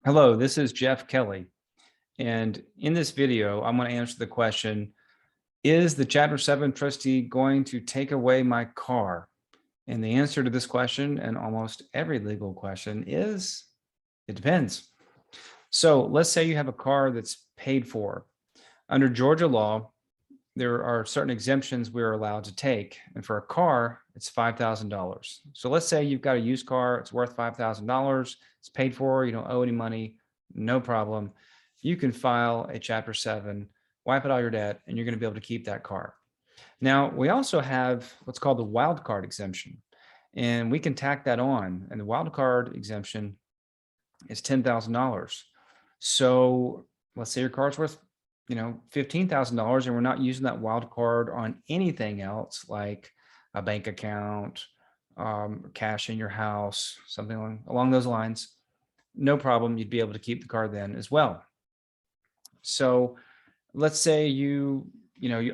Hello, this is Jeff Kelly. And in this video, I'm going to answer the question, is the Chapter 7 trustee going to take away my car? And the answer to this question, and almost every legal question, is it depends. So let's say you have a car that's paid for. Under Georgia law, there are certain exemptions we're allowed to take. And for a car, it's $5,000. So let's say you've got a used car, it's worth $5,000, it's paid for, you don't owe any money, no problem. You can file a Chapter 7, wipe out all your debt, and you're going to be able to keep that car. Now, we also have what's called the Wildcard exemption, and we can tack that on. And the Wildcard exemption is $10,000. So let's say your car's worth $15,000, and we're not using that wild card on anything else like a bank account, cash in your house, something along those lines. No problem. You'd be able to keep the car then as well. So let's say you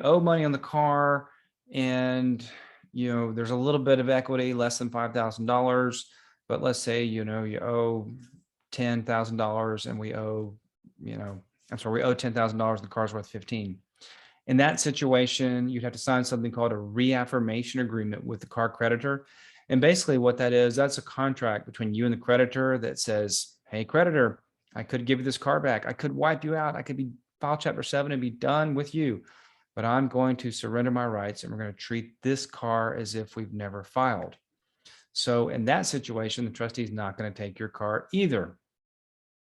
owe money on the car, and there's a little bit of equity, less than $5,000, but let's say you owe $10,000 and we owe $10,000, the car's worth 15. In that situation, you'd have to sign something called a reaffirmation agreement with the car creditor. And basically what that is, that's a contract between you and the creditor that says, hey, creditor, I could give you this car back. I could wipe you out. I could file Chapter 7 and be done with you, but I'm going to surrender my rights, and we're going to treat this car as if we've never filed. So in that situation, the trustee is not going to take your car either.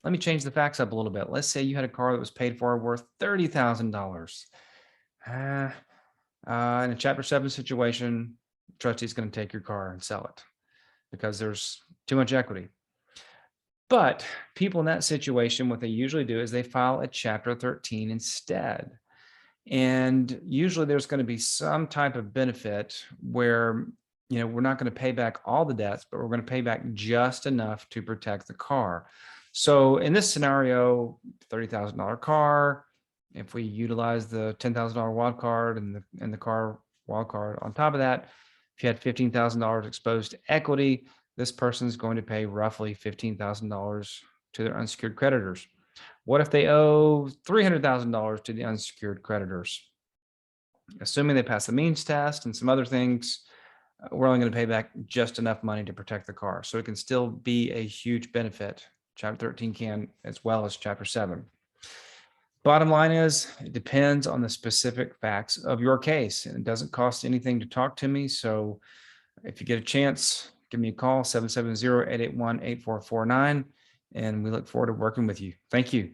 Let me change the facts up a little bit. Let's say you had a car that was paid for worth $30,000. In a Chapter 7 situation, the trustee is going to take your car and sell it because there's too much equity. But people in that situation, what they usually do is they file a Chapter 13 instead. And usually there's going to be some type of benefit where we're not going to pay back all the debts, but we're going to pay back just enough to protect the car. So in this scenario, $30,000 car, if we utilize the $10,000 wild card and the car wild card on top of that, if you had $15,000 exposed to equity, this person is going to pay roughly $15,000 to their unsecured creditors. What if they owe $300,000 to the unsecured creditors? Assuming they pass the means test and some other things, we're only going to pay back just enough money to protect the car. So it can still be a huge benefit. Chapter 13 can, as well as Chapter 7. Bottom line is, it depends on the specific facts of your case, and it doesn't cost anything to talk to me. So if you get a chance, give me a call, 770-881-8449, and we look forward to working with you. Thank you.